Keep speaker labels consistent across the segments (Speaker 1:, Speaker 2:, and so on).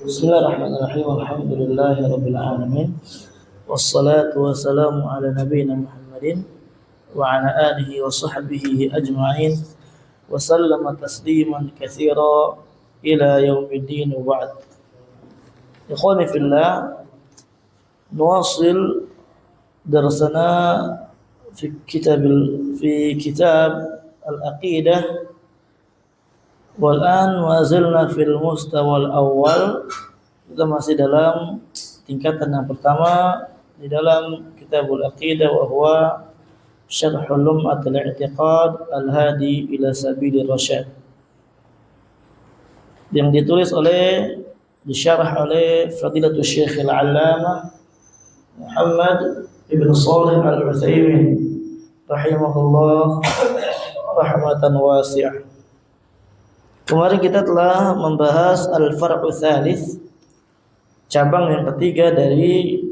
Speaker 1: Bismillahirrahmanirrahim. Alhamdulillahirabbil alamin. Wassalatu wassalamu ala nabiyyina Muhammadin wa ala alihi wa sahbihi ajma'in. Wa sallama tasliman katsira ila yaumiddin wa ba'd. Ikhwani fillah, nuwasil darsana fi kitab al-aqidah. Wal'an wazilna fil mustawal awal. Kita masih dalam tingkatan yang pertama di dalam kitabul aqidah, wa huwa syarhul lum'atul i'tiqad al-hadi ila sabilir rasyad, yang ditulis oleh, disyarah oleh Fadilatul Syekh Al-Allamah Muhammad ibn Shalih Al-Utsaimin rahimahullah rahmatan wasi'ah. Kemarin kita telah membahas al-far'u tsalits, cabang yang ketiga dari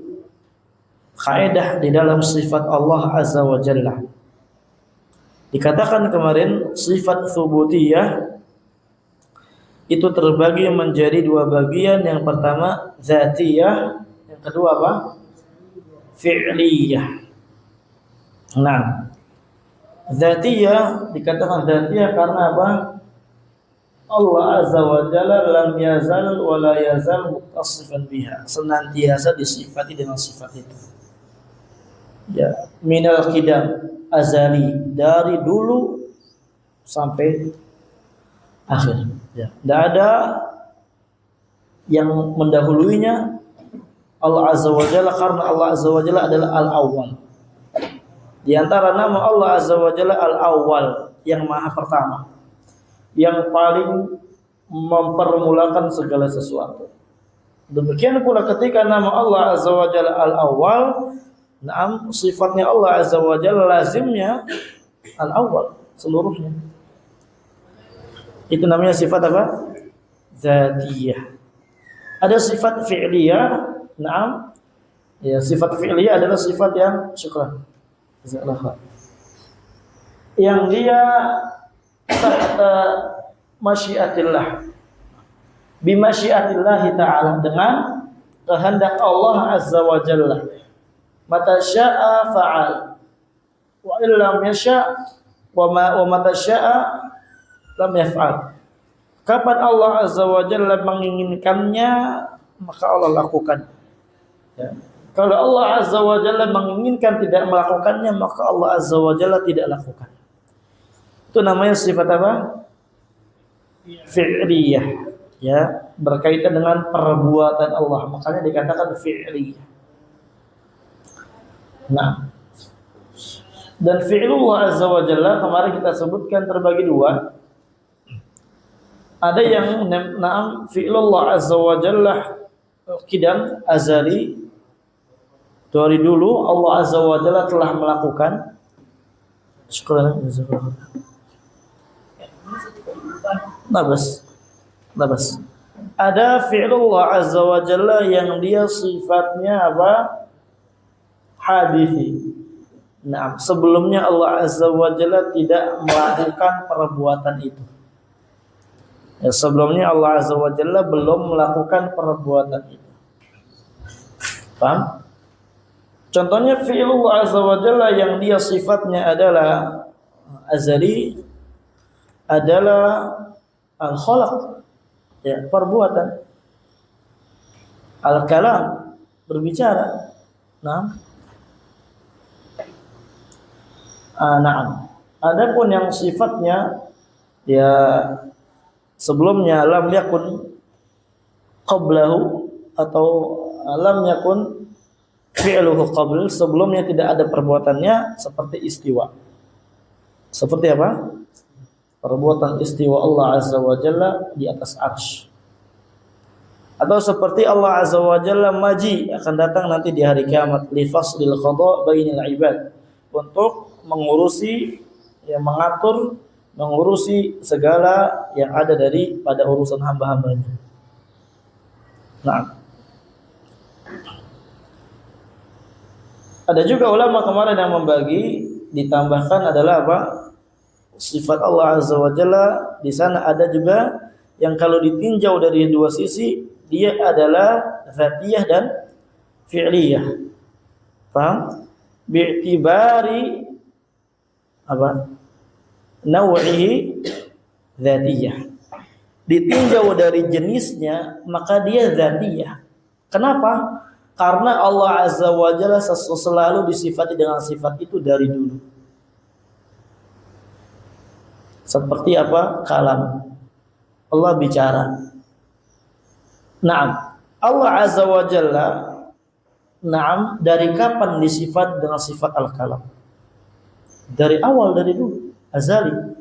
Speaker 1: kaidah di dalam sifat Allah Azza wa Jalla. Dikatakan kemarin sifat tsubutiyah itu terbagi menjadi dua bagian. Yang pertama dzatiyah, yang kedua apa? Fi'liyah. Nah, dzatiyah dikatakan dzatiyah karena apa? Allah Azza wa Jalla lam yazal wa la yazal muttasifan biha, senantiasa disifati dengan sifat itu. Ya, minal qidam, azali, dari dulu sampai akhir. Ya, tidak ada yang mendahuluinya Allah Azza wa Jalla, karena Allah Azza wa Jalla adalah al-awwal. Di antara nama Allah Azza wa Jalla al-awwal, yang maha pertama, yang paling mempermulakan segala sesuatu. Demikian pula ketika nama Allah Azza wa Jalla al-awwal, sifatnya Allah Azza wa Jalla lazimnya al-awwal seluruhnya. Itu namanya sifat apa? Dzatiyah. Ada sifat fi'liyah. Ya, sifat fi'liyah adalah sifat yang yang dia tahta masyiatillah, bimasyiatillah ta'ala, dengan kehendak Allah Azza wa Jalla. Mata sya'a fa'al, wa illam yasha' wa mata sya'a lam yaf'al. Kapan Allah Azza wa Jalla menginginkannya, maka Allah lakukan. Ya. Kalau Allah Azza wa Jalla menginginkan tidak melakukannya, maka Allah Azza wa Jalla tidak lakukan. Itu namanya sifat apa? Fi'liyah. Ya, berkaitan dengan perbuatan Allah, makanya dikatakan fi'liyah. Nah, dan fi'lullah Azza wa Jalla kemarin kita sebutkan terbagi dua. Ada yang fi'lullah Azza wa Jalla qidam, azali, dari dulu Allah Azza wa Jalla telah melakukan. Syukran. Labas. Ada fi'lullah Azza wa Jalla yang dia sifatnya apa? Hadithi. Nah, sebelumnya Allah Azza wa Jalla tidak melakukan perbuatan itu. Ya, sebelumnya Allah Azza wa Jalla belum melakukan perbuatan itu. Paham? Contohnya fi'lullah Azza wa Jalla yang dia sifatnya adalah azali, adalah al-khalaq, ya, perbuatan. Al-kalam, berbicara. Naam. Adapun yang sifatnya ya sebelumnya lam yakun qablahu, atau lam yakun fi'luhu qabl, sebelumnya tidak ada perbuatannya, seperti istiwa. Seperti apa? Perbuatan istiwa Allah Azza wa Jalla di atas arsy. Atau seperti Allah Azza wa Jalla maji, akan datang nanti di hari kiamat, li faslil qada bainal ibad, untuk mengurusi, ya, mengurusi segala yang ada pada urusan hamba-hambanya. Nah, ada juga ulama kemarin yang membagi, ditambahkan adalah apa? Sifat Allah Azza wa Jalla di sana ada juga yang kalau ditinjau dari dua sisi dia adalah dzatiyah dan fi'liyah. Paham? Bi'tibari apa? Naw'ihi dzatiyah. Ditinjau dari jenisnya, maka dia dzatiyah. Kenapa? Karena Allah Azza wa Jalla selalu disifati dengan sifat itu dari dulu. Seperti apa? Kalam. Allah bicara. Naam. Allah Azza wa Jalla, naam, dari kapan disifat dengan sifat al-kalam? Dari awal, dari dulu, azali.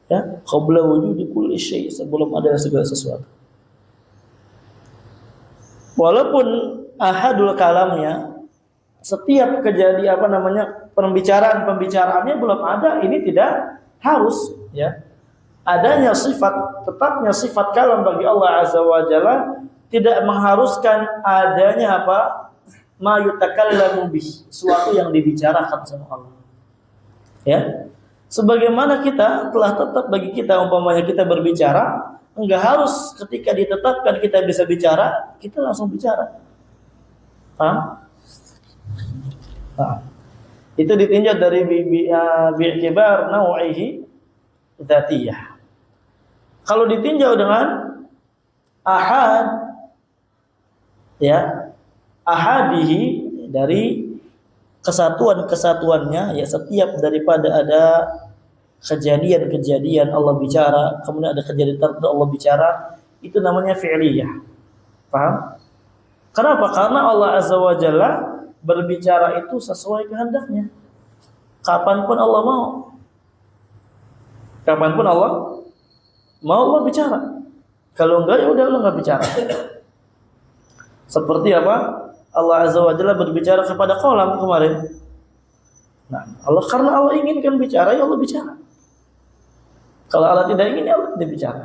Speaker 1: Ya, qabla wujudi kulli syai', sebelum ada segala sesuatu. Walaupun ahadul kalamnya, setiap kejadian pembicaraannya belum ada, ini tidak harus, ya. Adanya sifat, tetapnya sifat kalam bagi Allah Azza wa Jalla tidak mengharuskan adanya apa? Ma yutakallamu bih, sesuatu yang dibicarakan sama Allah. Ya. Sebagaimana kita telah tetap bagi kita, umpamanya kita berbicara, enggak harus ketika ditetapkan kita bisa bicara, kita langsung bicara. Paham? Nah, itu ditinjau dari bi'tibar naw'ihi dzatiyah. Kalau ditinjau dengan ahad, ya, ahadihi, dari kesatuannya, ya, setiap daripada ada kejadian Allah bicara, kemudian ada kejadian tertentu Allah bicara, itu namanya fi'liyah. Paham? Kenapa? Karena Allah Azza wa Jalla berbicara itu sesuai kehendaknya. Kapanpun Allah mau. Kapanpun Allah bicara. Kalau enggak, ya udah Allah enggak bicara. Seperti apa? Allah Azza wa Jalla berbicara kepada kolam kemarin. Nah, karena Allah inginkan bicara, ya Allah bicara. Kalau Allah tidak ingin, ya Allah tidak bicara.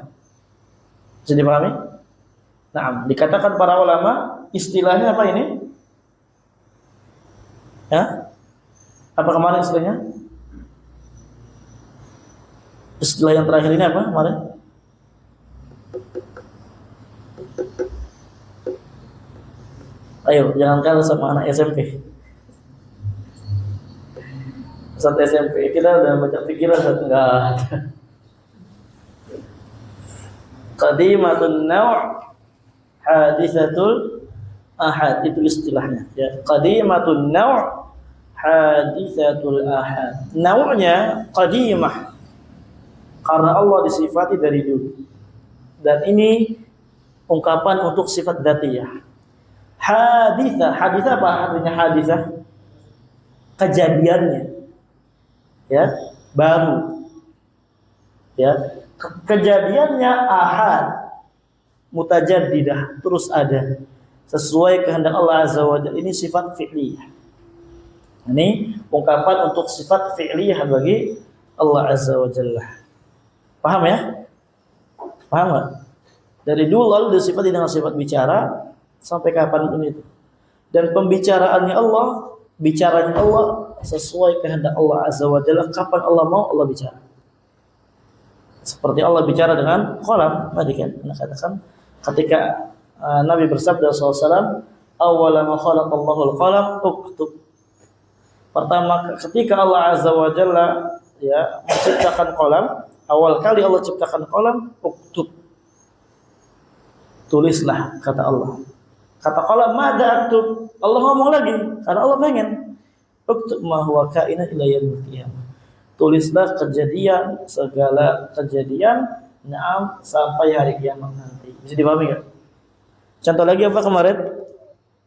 Speaker 1: Bisa dipahami? Nah, dikatakan para ulama, istilahnya apa ini? Ya? Apa kemarin istilahnya? Istilah yang terakhir ini apa kemarin? Ayo, jangan kalah sama anak SMP. Saat SMP kita udah baca pikiran, saat enggak ada. Qadimatun naw' hadithatul ahad, itu istilahnya, ya. Qadimatun naw' hadithatul ahad. Naw'nya qadimah karena Allah disifati dari dulu. Dan ini ungkapan untuk sifat dzatiyah. Hadithah apa artinya hadithah? Kejadiannya, ya, baru, ya. Kejadiannya ahad, mutajaddidah, terus ada, sesuai kehendak Allah Azza wa Jalla. Ini sifat fi'liyah. Ini ungkapan untuk sifat fi'liyah bagi Allah Azza wa Jalla. Paham ya? Paham gak? Dari dulu lalu disifati dengan sifat bicara sampai kapan pun itu. Dan pembicaraannya Allah, bicaranya Allah sesuai kehendak Allah Azza wa Jalla. Kapan Allah mau, Allah bicara. Seperti Allah bicara dengan qalam tadi kan, Anda katakan ketika Nabi bersabda SAW, awwala ma khalaqallahu al-qalam uktub. Pertama ketika Allah Azza wa Jalla, ya, menciptakan qalam, awal kali Allah ciptakan qalam, uktub. Tulislah, kata Allah. Kata qalam, mada aktub? Allah ngomong lagi karena Allah pengen. Uktub ma huwa kaina ila yaumil qiyamah. Tulislah kejadian, segala kejadian, naam, sampai hari kiamat nanti. Bisa dipahami enggak? Contoh lagi apa kemarin?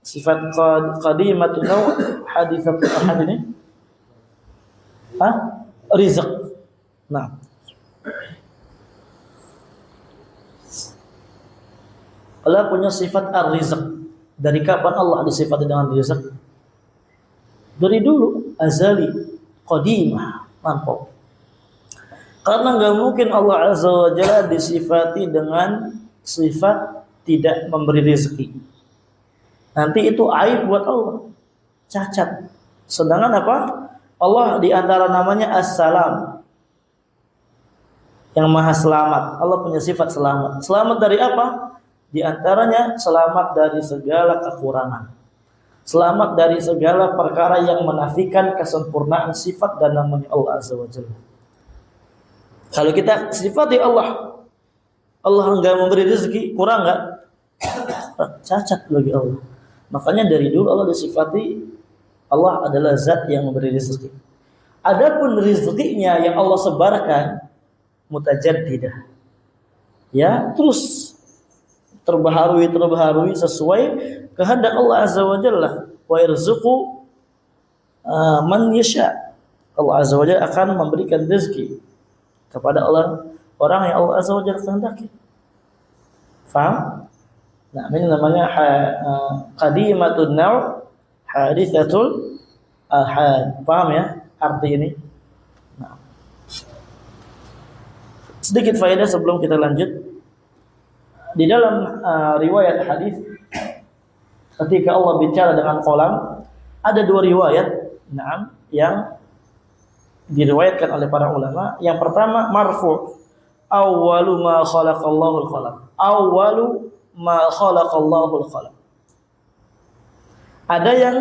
Speaker 1: Sifat qadimatun naw' haditsatul ahad ini. Rizq. Nah. Allah punya sifat ar-rizq. Dari kapan Allah disifati dengan rizq? Dari dulu, azali, qadimah, lampau. Karena enggak mungkin Allah Azza wa Jalla disifati dengan sifat tidak memberi rezeki. Nanti itu aib buat Allah, cacat. Sedangkan apa? Allah di antara namanya As-Salam, yang maha selamat. Allah punya sifat selamat. Selamat dari apa? Di antaranya selamat dari segala kekurangan. Selamat dari segala perkara yang menafikan kesempurnaan sifat dan namanya Allah Azza wa Jalla. Kalau kita sifati Allah, Allah enggak memberi rezeki, kurang enggak? Cacat bagi Allah. Makanya dari dulu Allah disifati Allah adalah zat yang memberi rezeki. Adapun rezekinya yang Allah sebarkan mutajaddidah. Ya, terus terbaharui sesuai kehendak Allah Azza wa Jalla. Wa yarzuqu man yasha. Allah Azza wa Jalla akan memberikan rezeki kepada orang yang Allah Azza wa Jalla kehendaki. Faham? Nah, ini namanya qadimatun naw' hadithatul ahad. Paham ya arti ini? Nah. Sedikit faedah sebelum kita lanjut. Di dalam riwayat hadis ketika Allah bicara dengan kolam, ada dua riwayat yang diriwayatkan oleh para ulama. Yang pertama marfu', awwalu ma khalaqallahu al-qalam. Awwalu ma khalaqallahu al-qalam. Ada yang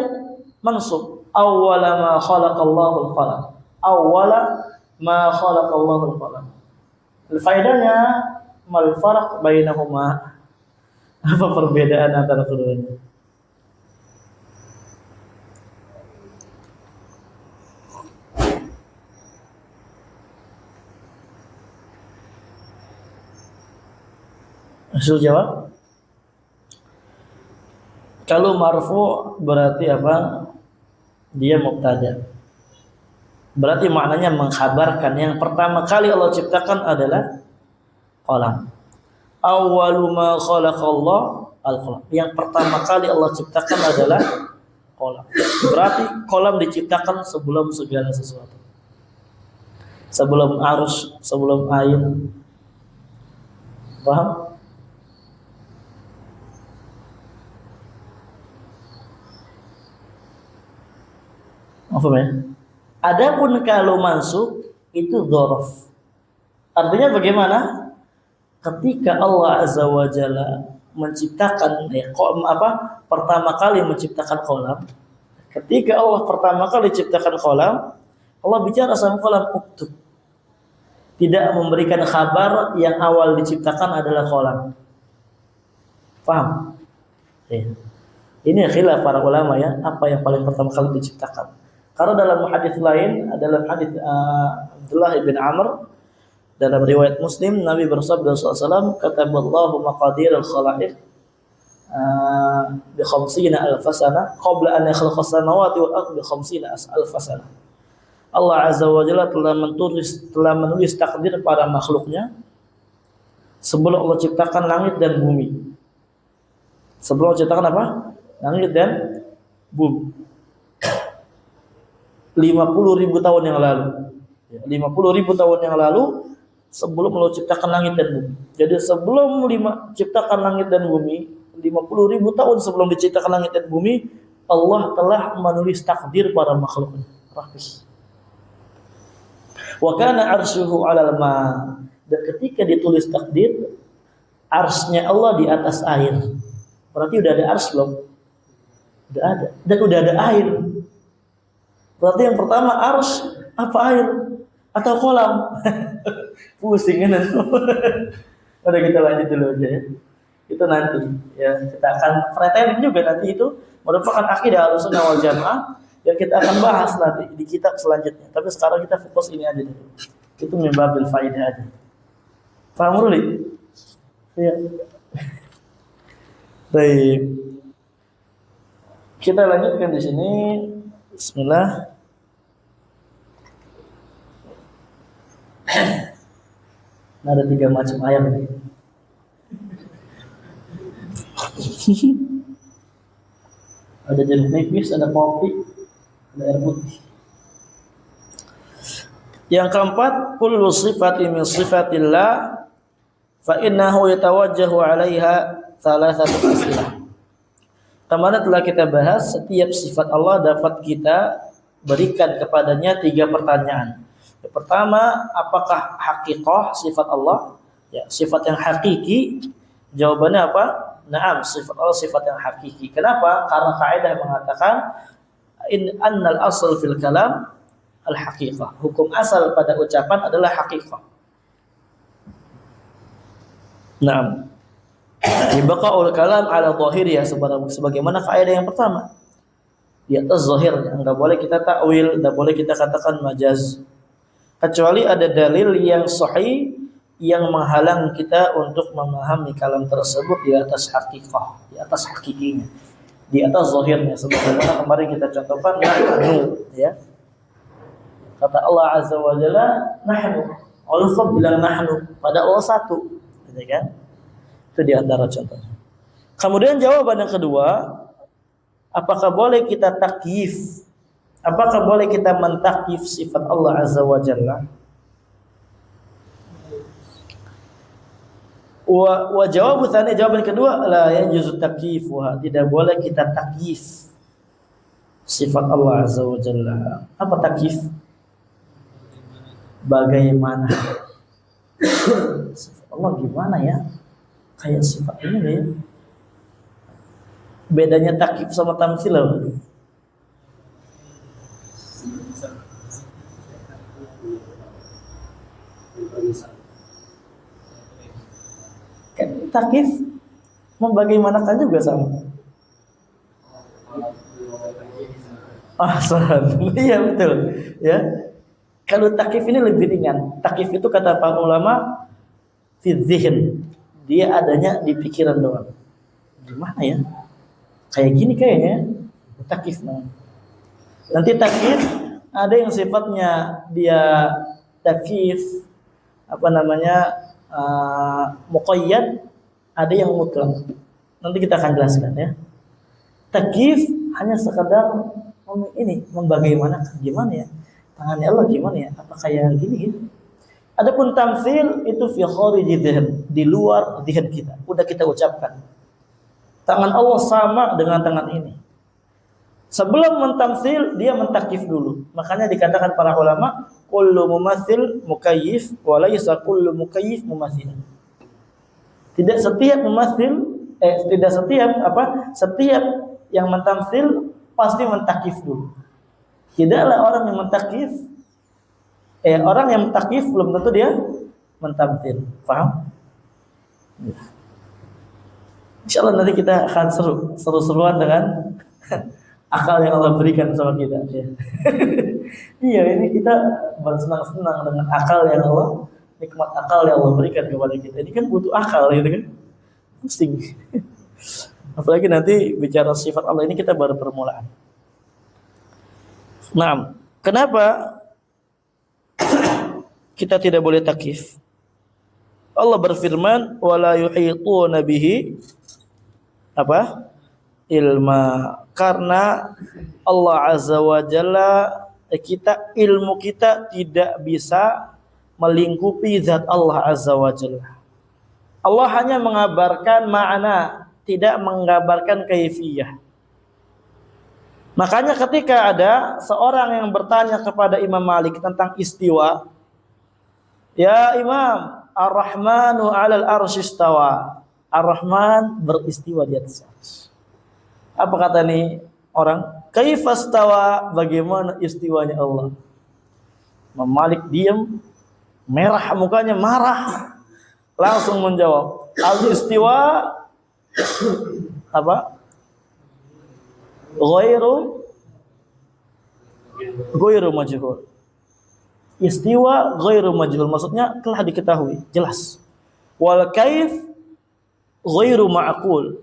Speaker 1: mansub, awwala ma khalaqallahu al-qalam. Awwala ma khalaqallahu al-qalam. Faedahnya mal farq bainahuma? Apa perbedaan antara keduanya? Hasil jawab? Kalau marfu berarti apa? Dia mubtada. Berarti maknanya mengkhabarkan yang pertama kali Allah ciptakan adalah qalam. Awwalu ma khalaqallahu al-qalam. Yang pertama kali Allah ciptakan adalah qalam. Berarti qalam diciptakan sebelum segala sesuatu. Sebelum arus, sebelum air. Paham? Apa ya? Adapun kalau mansub itu dzaraf. Artinya bagaimana? Ketika Allah Azza wa Jalla menciptakan pertama kali menciptakan qalam, ketika Allah pertama kali ciptakan qalam, Allah bicara sama qalam uktub. Tidak memberikan kabar yang awal diciptakan adalah qalam. Paham? Ini khilaf para ulama ya, apa yang paling pertama kali diciptakan. Karena dalam hadis lain, dalam hadis Abdullah bin Amr dalam riwayat Muslim, Nabi bersabda sallallahu kataballahu maqadir al-khalaiq bi 50,000 sana qabla an yakhluqa as-samawati wal ardh bi 50,000 sana. Allah Azza wa Jalla telah menulis takdir para makhluknya sebelum Allah ciptakan langit dan bumi. Sebelum Allah ciptakan apa? Langit dan bumi. 50,000 tahun yang lalu. 50,000 tahun yang lalu sebelum Allah ciptakan langit dan bumi. Jadi sebelum ciptakan langit dan bumi, 50,000 tahun sebelum diciptakan langit dan bumi, Allah telah menulis takdir para makhluknya. Rapih. Wa kana arsyuhu 'alal ma. Dan ketika ditulis takdir, arsy-nya Allah di atas air. Berarti udah ada arsy belum? Udah ada. Dan udah ada air. Berarti yang pertama arsy apa air? Atau kolam? Pusing kan? Udah kita lanjut dulu aja ya. Itu nanti ya kita akan preterin juga nanti itu merupakan akidah Ahlussunnah wal Jamaah yang kita akan bahas nanti di kitab selanjutnya. Tapi sekarang kita fokus ini aja dulu. Itu membabil faidah aja. Paham Ruli? Iya. Baik. Kita lanjutkan di sini. Bismillah. Ada 3 macam ayam ini. Ada jeruk nipis, ada kopi, ada air putih. Yang keempat, kullu sifati min sifatillah fa innahu yatawajjahu 'alaiha thalathatu as'ilah. Kemarin telah kita bahas setiap sifat Allah dapat kita berikan kepadanya 3 pertanyaan. Yang pertama, apakah hakikah sifat Allah? Ya, sifat yang hakiki Jawabannya apa? Naam, sifat Allah sifat yang hakiki. Kenapa? Karena kaidah mengatakan in annal asal fil kalam al haqiqah. Hukum asal pada ucapan adalah hakikah. Naam. Ibqa'ul kalam ala dhahiriyah sebagaimana kaidah yang pertama. Di atas zahirnya, enggak boleh kita takwil, enggak boleh kita katakan majaz. Kecuali ada dalil yang sahih yang menghalang kita untuk memahami kalam tersebut di atas hakikah, di atas hakikinya, di atas zahirnya. Sebagaimana kemarin kita contohkan nahnu, ya. Kata Allah Azza wa Jalla nahnu. Allah bilang nahnu, pada Allah satu, gitu kan? Itu di antara contohnya. Kemudian jawaban yang kedua, apakah boleh kita takyif? Apakah boleh kita mentakyif sifat Allah Azza wa Jalla? Wa jawabu tsani, jawaban kedua, la yajuzu takyifuha, tidak boleh kita takyif sifat Allah Azza wa Jalla. Apa takyif? Bagaimana? Sifat Allah gimana ya? Kayak sifat ini ya. Bedanya takyif sama tamtsil apa? Takyif membagaimanakan juga sama. Iya betul. Ya. Kalau takyif ini lebih ringan. Takyif itu kata para ulama fi dzihn. Dia adanya di pikiran doang. Gimana ya? Kayak gini kayaknya. Takyif namanya. Nanti takyif ada yang sifatnya dia takyif muqayyad, ada yang mutlak. Nanti kita akan jelaskan ya. Takyif hanya sekadar membagaimanakan gimana ya? Tangannya Allah gimana ya? Apa kayak gini ya? Adapun tamtsil itu fi khariji dzihn, di luar dzihn kita. Udah kita ucapkan. Tangan Allah sama dengan tangan ini. Sebelum mentamtsil dia mentakyif dulu. Makanya dikatakan para ulama kullu mumatsil mukayyif wa laysa kullu mukayyif mumatsil. Tidak setiap setiap yang mentamtsil pasti mentakyif dulu. Tidaklah orang yang mentakyif orang yang mentakyif belum tentu dia mentamtsil. Paham? Insyaallah nanti kita akan seru-seruan dengan akal yang Allah berikan sama kita. Ya. Iya, ini kita bersenang-senang dengan akal yang Allah, nikmat akal yang Allah berikan kepada kita. Ini kan butuh akal, gitu kan? Pusing. Apalagi nanti bicara sifat Allah ini kita baru permulaan. Nah, kenapa kita tidak boleh takyif? Allah berfirman, "Wala yuhituna bihi" ilma, karena Allah Azza wa Jalla ilmu kita tidak bisa melingkupi zat Allah Azza wa Jalla. Allah hanya mengabarkan makna, tidak mengabarkan kaifiyah. Makanya ketika ada seorang yang bertanya kepada Imam Malik tentang istiwa, "Ya Imam, Ar-Rahmanu 'alal arsy istawa." Ar-Rahman beristiwa di atas arsy. Apa kata nih orang? Kaifastawa, bagaimana istiwanya Allah? Imam Malik diam, merah mukanya, marah. Langsung menjawab, al-istiwa Ghairu majhul. Istiwa ghairu majhul, maksudnya telah diketahui, jelas. Wal kaif ghairu ma'qul.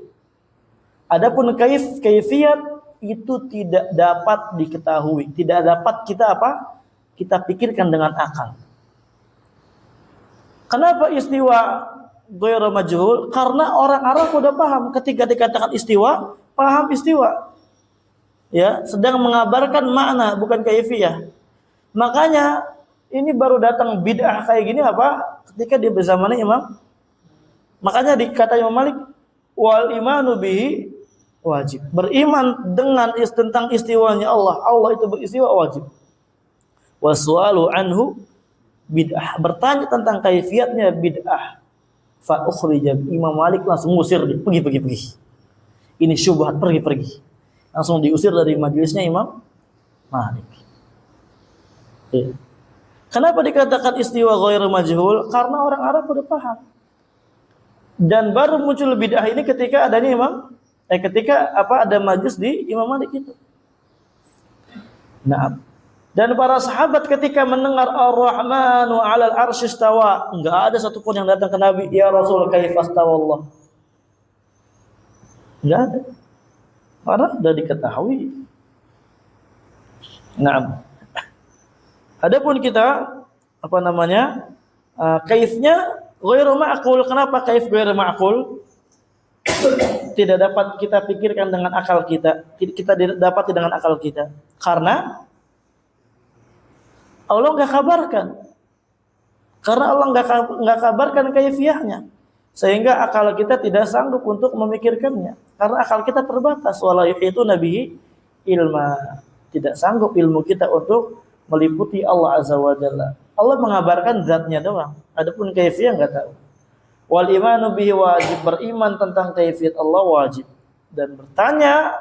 Speaker 1: Adapun kaifiyat itu tidak dapat diketahui, tidak dapat kita pikirkan dengan akal. Kenapa istiwa ghairu majhul? Karena orang Arab sudah paham ketika dikatakan istiwa, paham istiwa. Ya, sedang mengabarkan makna bukan kaifiyah. Makanya ini baru datang bid'ah kayak gini ketika di zaman Imam. Makanya dikata Imam Malik, wal imanu bihi wajib. Beriman tentang istiwanya Allah. Allah itu beristiwa wajib. Waswalu anhu bid'ah. Bertanya tentang kaifiatnya bid'ah. Fa ukhrija, Imam Malik langsung ngusir dia, pergi. Ini syubhat, pergi. Langsung diusir dari majelisnya Imam Malik. Ya. Kenapa dikatakan istiwa ghairu majhul? Karena orang Arab udah paham. Dan baru muncul bid'ah ini ketika adanya ada majlis di Imam Malik itu. Nah, dan para sahabat ketika mendengar Ar-Rahmanu 'alal 'arsy istawa, enggak ada satupun yang datang ke Nabi, "Ya Rasul, kaifa istawa Allah?" Enggak ada. Karena sudah diketahui. Nah, adapun kita kaifnya ghairu ma'qul. Kenapa kaif ghairu ma'qul? Tidak dapat kita pikirkan dengan akal kita. Kita dapat dengan akal kita. Karena Allah enggak kabarkan. Karena Allah enggak kabarkan kaifiyahnya. Sehingga akal kita tidak sanggup untuk memikirkannya. Karena akal kita terbatas. Wala yuhitu nabihi ilma. Tidak sanggup ilmu kita untuk meliputi Allah Azza wa Jalla. Allah mengabarkan zatnya doang. Adapun kaifiyah enggak tahu. Wal imanu bihi wajib, beriman tentang kaifiyat Allah wajib. Dan bertanya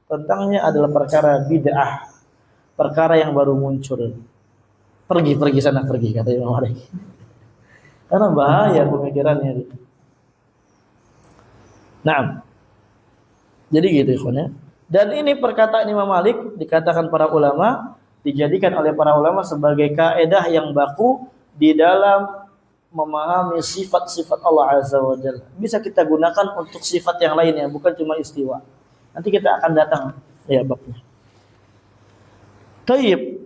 Speaker 1: tentangnya adalah perkara bid'ah. Perkara yang baru muncul. Pergi sana, kata Imam Malik. Karena bahaya pemikirannya gitu. Nah, jadi gitu ikhwan ya. Dan ini perkataan Imam Malik dikatakan para ulama, dijadikan oleh para ulama sebagai kaedah yang baku di dalam memahami sifat-sifat Allah Azza wa Jalla. Bisa kita gunakan untuk sifat yang lainnya, bukan cuma istiwa. Nanti kita akan datang ya babnya. Tayyib.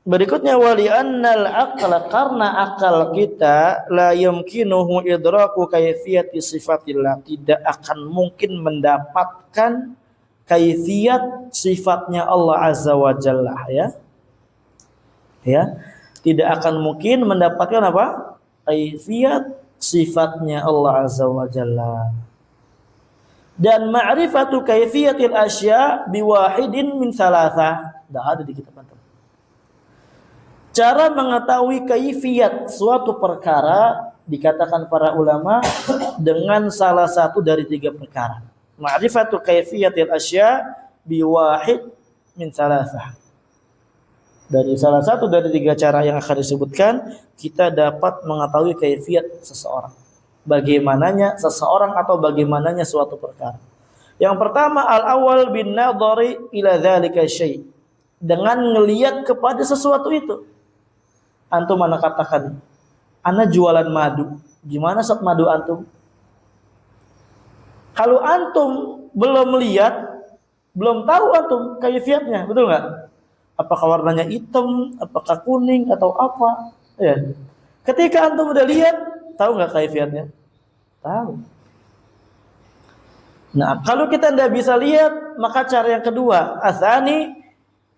Speaker 1: Berikutnya wali annal aqla, karena akal kita la yumkinuhu idraku kaifiyati sifatillah, tidak akan mungkin mendapatkan kaifiyat sifatnya Allah Azza wa Jalla ya. Tidak akan mungkin mendapatkan apa? Kaifiyat sifatnya Allah Azza wa Jalla. Dan ma'rifatu kaifiyatil asya biwahidin min thalatha. Enggak ada di kitab antum. Cara mengetahui kaifiyat suatu perkara dikatakan para ulama dengan salah satu dari 3 perkara. Ma'rifatu kaifiyatil asya biwahid min thalatha. Dari salah satu dari 3 cara yang akan disebutkan, kita dapat mengetahui kaifiyat seseorang. Bagaimananya seseorang atau bagaimananya suatu perkara. Yang pertama, al-awwal bin nadhari ila dzalika syai'. Dengan ngelihat kepada sesuatu itu. Antum mana katakan, ana jualan madu. Gimana sot madu antum? Kalau antum belum melihat, belum tahu antum kaifiatnya, betul enggak? Apakah warnanya hitam, apakah kuning atau apa? Ya. Ketika antum udah lihat, tahu enggak kaifiatnya? Tahu. Nah, kalau kita tidak bisa lihat, maka cara yang kedua, asani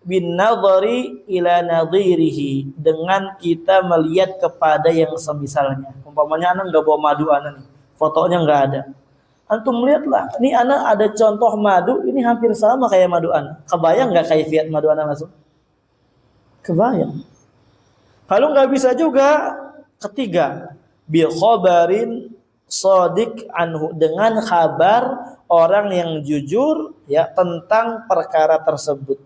Speaker 1: bin nadhari ila nadhirihi, dengan kita melihat kepada yang semisalnya. Umpamanya anak enggak bawa madu anak nih, fotonya enggak ada. Antum lihatlah, ini anak ada contoh madu, ini hampir sama kayak madu anak. Kebayang enggak kaifiat madu anak langsung? Kebayang. Kalau enggak bisa juga, ketiga, bi khabarin shadiq anhu, dengan kabar orang yang jujur ya tentang perkara tersebut.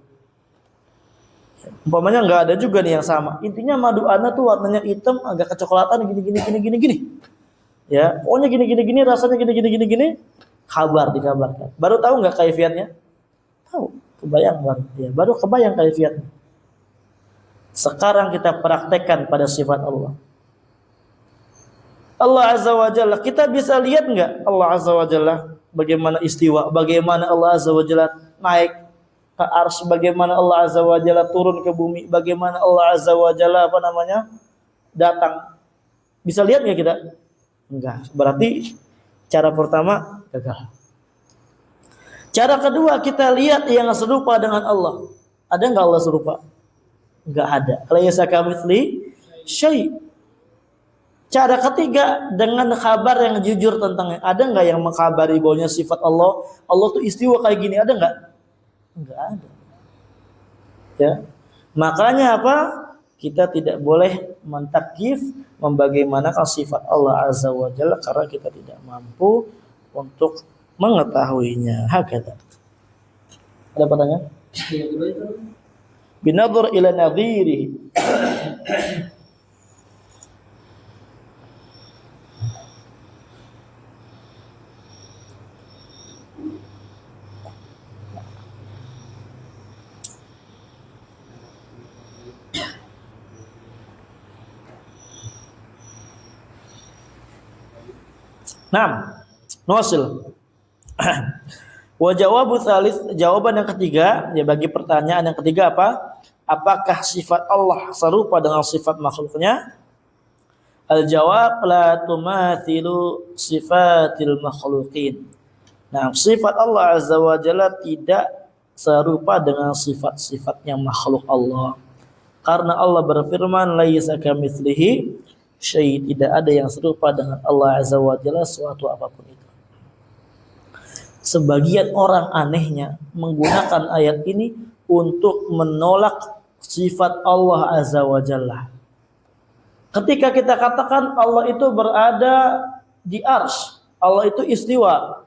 Speaker 1: Umpamanya enggak ada juga nih yang sama. Intinya madu ana tuh warnanya hitam agak kecoklatan gini. Ya, pokoknya gini, rasanya gini. Kabar dikabarkan. Baru tahu enggak kaifiatnya? Tahu, kebayang baru. Ya, baru kebayang kaifiatnya. Sekarang kita praktekkan pada sifat Allah. Allah Azza wa Jalla, kita bisa lihat enggak Allah Azza wa Jalla bagaimana istiwa, bagaimana Allah Azza wa Jalla naik ke arsy, bagaimana Allah Azza wa Jalla turun ke bumi, bagaimana Allah Azza wa Jalla datang. Bisa lihat enggak kita? Enggak. Berarti cara pertama gagal. Cara kedua, kita lihat yang serupa dengan Allah. Ada enggak Allah serupa? Enggak ada. Laisa kamitsli syai'. Cara ketiga, dengan kabar yang jujur tentangnya. Ada enggak yang mengkabari bahwanya sifat Allah, Allah tuh istiwa kayak gini, ada enggak? Enggak ada. Ya. Makanya apa? Kita tidak boleh mentakif membagaimanakan sifat Allah Azza wa Jalla karena kita tidak mampu untuk mengetahuinya. Hakata. Ada pertanyaan? Binadhar ila nadhiri. Nuwasil. Wa jawabu tsalits, jawaban yang ketiga ya bagi pertanyaan yang ketiga apa? Apakah sifat Allah serupa dengan sifat makhluknya? Al-jawab la tumathilu sifatil makhluqin. Nah, sifat Allah Azza wa Jalla tidak serupa dengan sifat-sifatnya makhluk Allah. Karena Allah berfirman laisa kamitslihi syai', tidak ada yang serupa dengan Allah Azza wa Jalla suatu apapun itu. Sebagian orang anehnya menggunakan ayat ini untuk menolak sifat Allah Azza wa Jalla. Ketika kita katakan Allah itu berada di arsy, Allah itu istiwa,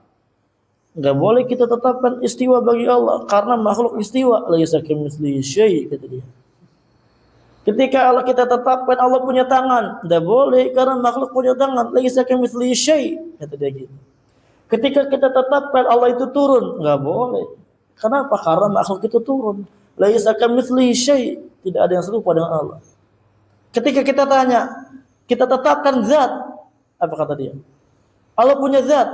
Speaker 1: enggak boleh kita tetapkan istiwa bagi Allah karena makhluk istiwa, laisa kamitslihi syai', kata dia. Ketika Allah kita tetapkan Allah punya tangan, enggak boleh karena makhluk punya tangan, laisa kamitslihi syai', kata dia gitu. Ketika kita tetapkan Allah itu turun, enggak boleh. Kenapa? Karena makhluk itu turun. Laisa kamitslihi syai', tidak ada yang serupa dengan Allah. Ketika kita tanya, kita tetapkan zat, apa kata dia? Allah punya zat.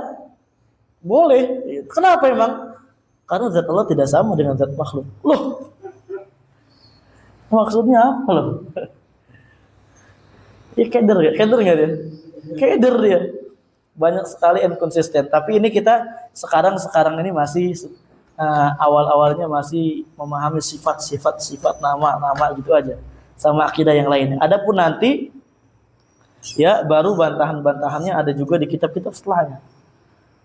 Speaker 1: Boleh. Kenapa emang? Karena zat Allah tidak sama dengan zat makhluk. Loh. Maksudnya apa loh? Ya keder enggak dia? Keder dia. Banyak sekali inkonsisten. Tapi ini kita sekarang ini masih awal-awalnya masih memahami sifat nama gitu aja. Sama akidah yang lainnya. Adapun nanti ya baru bantahan-bantahannya ada juga di kitab-kitab setelahnya.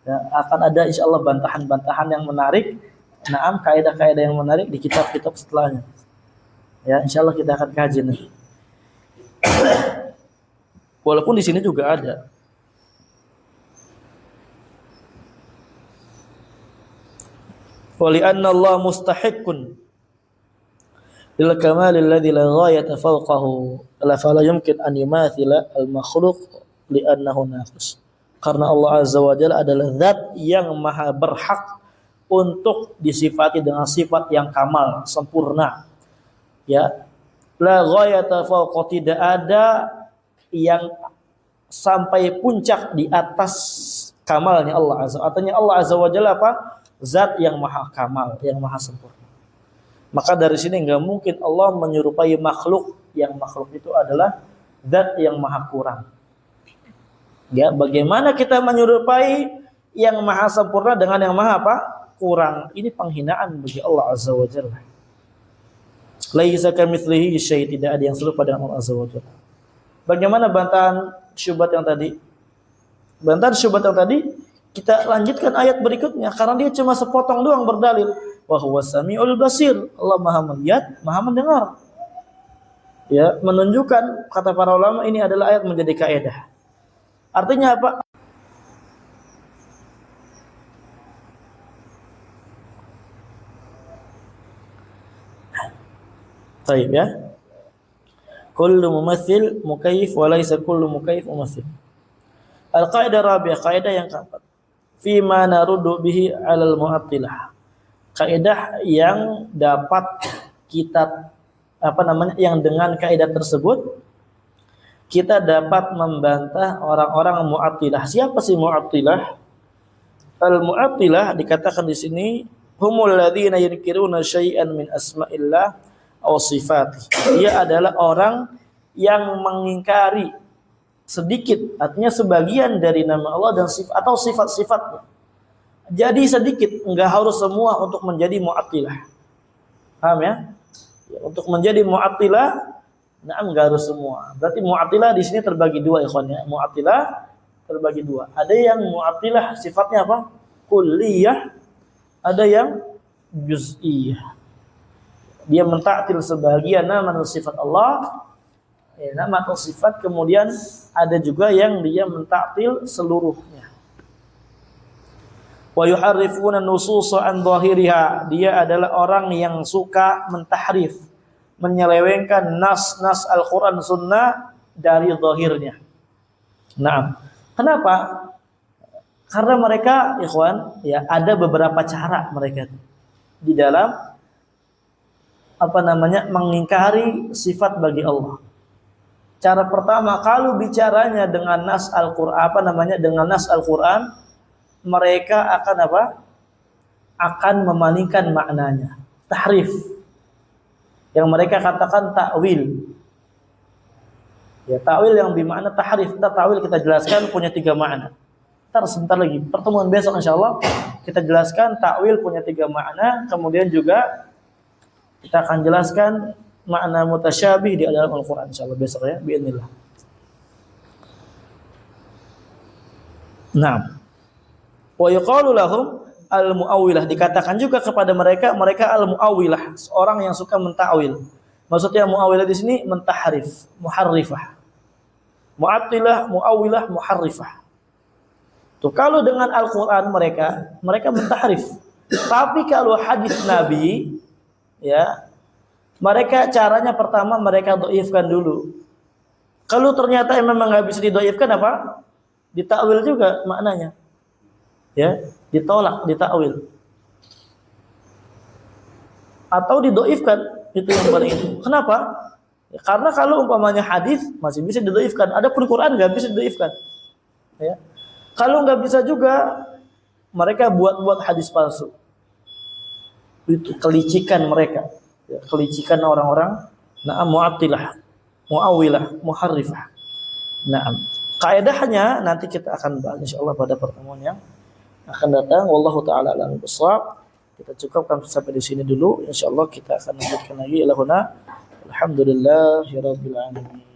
Speaker 1: Ya, akan ada insyaallah bantahan-bantahan yang menarik. Naam, kaidah-kaidah yang menarik di kitab-kitab setelahnya. Ya, insyaallah kita akan kaji nanti. Walaupun di sini juga ada. Wali anna Allah mustahiqqun lil kamal alladhi la ghayata fawqahu la fala yumkin an yumathila al makhluq li annahu naqis. Karena Allah Azza wa Jalla adalah zat yang maha berhak untuk disifati dengan sifat yang kamal, sempurna. Ya. La ghayata fawqa, tidak ada yang sampai puncak di atas kamalnya Allah Azza. Artinya Allah Azza wa Jalla apa? Zat yang maha kamal, yang maha sempurna. Maka dari sini enggak mungkin Allah menyerupai makhluk, yang makhluk itu adalah zat yang maha kurang. Ya, bagaimana kita menyerupai yang maha sempurna dengan yang maha apa? Kurang. Ini penghinaan bagi Allah Azza wa Jalla. Laisa kamitslihi syai', tidak ada yang serupa dengan Allah Azza wa Jalla. Bagaimana bantahan syubhat yang tadi? Bantahan syubhat yang tadi kita lanjutkan ayat berikutnya karena dia cuma sepotong doang berdalil wa huwas samiul basir, Allah maha melihat, maha mendengar. Ya, menunjukkan kata para ulama ini adalah ayat menjadi kaidah. Artinya apa? Baik ya. Kullu mumatsil mukayyif wa laysa kullu mukayyif mumatsil. Al-qaidah rabi'ah, kaidah yang keempat. Fi ma naruddu bihi 'alal mu'attilah. Kaidah yang dapat kita yang dengan kaidah tersebut kita dapat membantah orang-orang mu'attilah. Siapa sih mu'attilah? Al-mu'attilah dikatakan di sini humul ladzina yunkiruna syai'an min asma'illah aw sifat. Dia adalah orang yang mengingkari sedikit, artinya sebagian dari nama Allah dan atau sifat-sifatnya. Jadi sedikit, enggak harus semua untuk menjadi mu'attilah. Paham ya? Untuk menjadi mu'attilah, enggak harus semua. Berarti mu'attilah di sini terbagi dua, ikhwan ya. Mu'attilah terbagi dua. Ada yang mu'attilah sifatnya apa? Kulliyah, ada yang juz'iyah. Dia mentaktil sebagian nama dan sifat Allah, nama atau sifat, kemudian ada juga yang dia mentaktil seluruhnya. Wa yuharrifuna nususa an dhahiriha, dia adalah orang yang suka mentahrif, menyelewengkan nas-nas Al-Qur'an Sunnah dari zahirnya. Nah, kenapa? Karena mereka, ikhwan, ya, ada beberapa cara mereka di dalam mengingkari sifat bagi Allah. Cara pertama, kalau bicaranya dengan nas Al-Qur'an, dengan nas Al-Qur'an, mereka akan akan memalingkan maknanya, tahrif. Yang mereka katakan takwil. Ya, takwil yang bermakna tahrif. Takwil kita jelaskan punya 3 makna. Sebentar lagi, pertemuan besok insyaallah kita jelaskan takwil punya 3 makna, kemudian juga kita akan jelaskan makna mutasyabih di dalam Al-Qur'an insyaallah besok ya, biidznillah. Naam. Wa yuqalu lahum al-mu'awwilah, dikatakan juga kepada mereka al-mu'awwilah, seorang yang suka mentakwil. Maksudnya mu'awwilah di sini mentahrif, muharrifah. Mu'attilah, mu'awwilah, muharrifah. Tuh, kalau dengan Al-Qur'an mereka mentahrif. Tapi kalau hadis Nabi, ya, mereka caranya pertama mereka dhaifkan dulu. Kalau ternyata memang enggak bisa didhaifkan ditakwil juga maknanya. Ya, ditolak, ditakwil. Atau didhaifkan, itu yang paling itu. Kenapa? Ya, karena kalau umpamanya hadis masih bisa didhaifkan, adapun Quran enggak bisa didhaifkan. Ya. Kalau enggak bisa juga mereka buat hadis palsu. Itu kelicikan mereka. Ya, kelicikan orang-orang mu'attilah, mu'awwilah, muharrifah. Naam. Kaidahnya nanti kita akan bahas insyaallah pada pertemuan yang akan datang. Wallahu taala a'lam bishawab. Kita cukupkan sampai di sini dulu. Insyaallah kita akan lanjutkan lagi ilahuna. Alhamdulillahirabbil alamin.